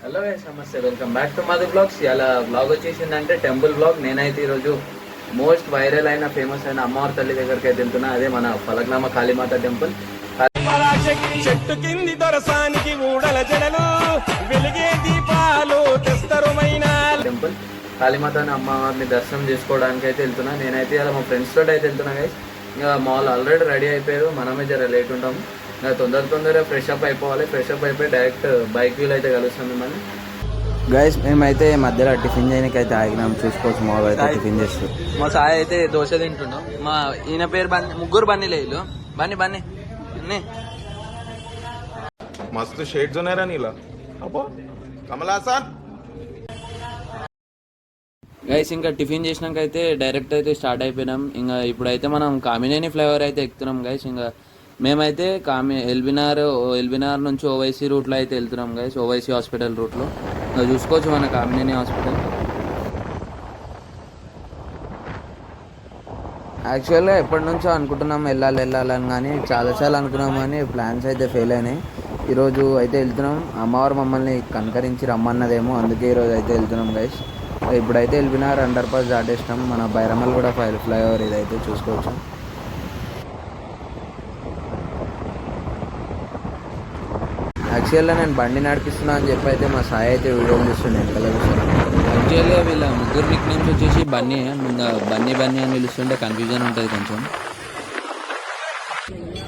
Hello నమస్తే, welcome back to Madhu blogs. ఇలా blog వచ్చేసిందంటే టెంపుల్ బ్లాగ్. నేనైతే ఈరోజు మోస్ట్ వైరల్ అయిన ఫేమస్ అయిన అమ్మవారి తల్లి దగ్గరికి అయితే వెళ్తున్నా. అదే మన ఫలక్నామా కాళీమాత టెంపుల్. చెట్టు కింది దొరసానికి ఊడల జడలు వెలిగే దీపాలు తెస్తరుమైన టెంపుల్ కాళీమాత అమ్మవారిని దర్శనం చేసుకోవడానికి అయితే వెళ్తున్నా. నేనైతే ఇలా మా ఫ్రెండ్స్ తోటి అయితే వెళ్తున్నా గైస్. ఇంకా మాల్ ఆల్రెడీ రెడీ అయిపోయారు, మనమే జర లేట్ ఉంటాం. ఇంకా తొందరగా ఫ్రెష్ అప్ అయిపోవాలి. ఫ్రెష్ అప్ అయిపోయి డైరెక్ట్ బైక్ వీల్ అయితే కలుస్తాం మిమ్మల్ని. గైస్ మేమైతే మధ్యలో టిఫిన్ చేయడానికి అయితే ఆగినాం. చూసుకోవచ్చు మాల్ అయితే టిఫిన్ చేస్తూ. మా సాయి అయితే దోశ తింటున్నాం. మా ఈయన పేరు బన్నీ, ముగ్గురు బన్నీలే వీళ్ళు. బన్నీ मस्त शेड जो नाही नीला अबो कमला असा గైస్ ఇంకా టిఫిన్ చేసినాక అయితే డైరెక్ట్ అయితే స్టార్ట్ అయిపోయినాం. ఇంకా ఇప్పుడైతే మనం కామినేని ఫ్లైఓవర్ అయితే ఎక్కుతున్నాం గైస్. ఇంకా మేమైతే ఎల్బినార్ నుంచి ఓవైసీ రూట్లో అయితే వెళ్తున్నాం గైస్. ఓవైసీ హాస్పిటల్ రూట్లో ఇంకా చూసుకోవచ్చు మన కామినేని హాస్పిటల్. యాక్చువల్గా ఎప్పటి నుంచో అనుకుంటున్నాం వెళ్ళాలని, కానీ చాలాసార్లు అనుకున్నాం కానీ ప్లాన్స్ అయితే ఫెయిల్ అయినాయి. ఈరోజు అయితే వెళ్తున్నాం. అమ్మవారు మమ్మల్ని కనకరించి రమ్మన్నదేమో, అందుకే ఈరోజు అయితే వెళ్తున్నాం గైస్. ఇప్పుడైతే ఎల్బినార్ అండర్ పాస్ దాటేసినాం. మన బైరమల్ కూడా ఫ్లైఓవర్ ఇదైతే చూసుకోవచ్చు. యాక్చువల్గా నేను బండి నడిపిస్తున్నా అని చెప్పి అయితే మా సాయి అయితే వీడియోలు తీస్తుండే వెనకాల కూర్చొని. యాక్చువల్గా వీళ్ళ ముగ్గురు నిక్ నేమ్స్ వచ్చేసి బన్నీ అని పిలుస్తుంటే కన్ఫ్యూజన్ ఉంటుంది కొంచెం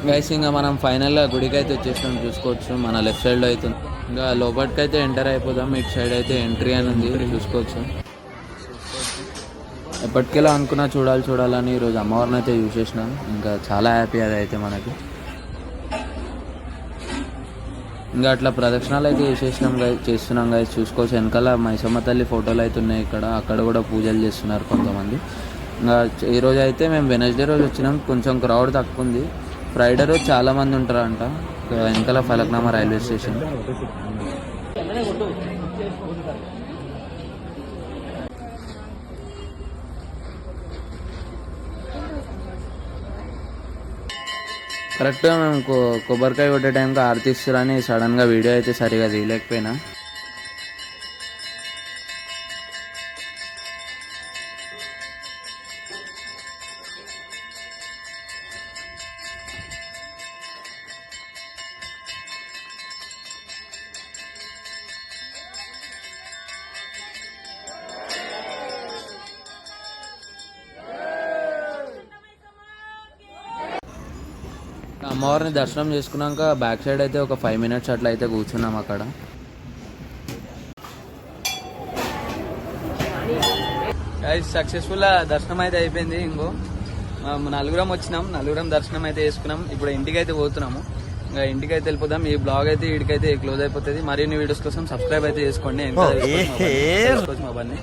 గైస్. ఇంకా మనం ఫైనల్గా గుడికి అయితే వచ్చేసినాం. చూసుకోవచ్చు మన లెఫ్ట్ సైడ్లో అయితే. ఇంకా లోపలికి అయితే ఎంటర్ అయిపోదాం. ఇటు సైడ్ అయితే ఎంట్రీ అని ఉంది, చూసుకోవచ్చు. ఎప్పటికెలా అనుకున్నా చూడాలని ఈరోజు అమ్మవారిని అయితే చూసేసినాం. ఇంకా చాలా హ్యాపీ అది అయితే మనకి. ఇంకా అట్లా ప్రదక్షిణాలు అయితే చేస్తున్నాం గైస్. చూసుకోవచ్చు వెనకాల మైసమ్మ తల్లి ఫోటోలు అయితే ఉన్నాయి ఇక్కడ. అక్కడ కూడా పూజలు చేస్తున్నారు కొంతమంది. ఇంకా ఈరోజు అయితే మేము వెనస్డే రోజు వచ్చినాం. కొంచెం క్రౌడ్ తక్కువ ఉంది. ఫ్రైడే రోజు చాలా మంది ఉంటారంట వెనకాల ఫలక్నామా రైల్వే స్టేషన్. కరెక్ట్గా మేము కొబ్బరికాయ కొట్టే టైంకి ఆరతి ఇస్తారని సడన్గా వీడియో అయితే సరిగా తీయలేకపోయినా. అమ్మవారిని దర్శనం చేసుకున్నాక బ్యాక్ సైడ్ అయితే ఒక 5 minutes అట్లా అయితే కూర్చున్నాం అక్కడ. సక్సెస్ఫుల్ దర్శనం అయితే అయిపోయింది. ఇంకో నలుగురం దర్శనం అయితే చేసుకున్నాం. ఇప్పుడు ఇంటికి అయితే పోతున్నాము. ఇంకా ఇంటికి అయితే వెళ్ళిపోతాం. ఈ బ్లాగ్ అయితే వీడికైతే క్లోజ్ అయిపోతుంది. మరిన్ని వీడియోస్ కోసం సబ్స్క్రైబ్ అయితే చేసుకోండి. మా బండి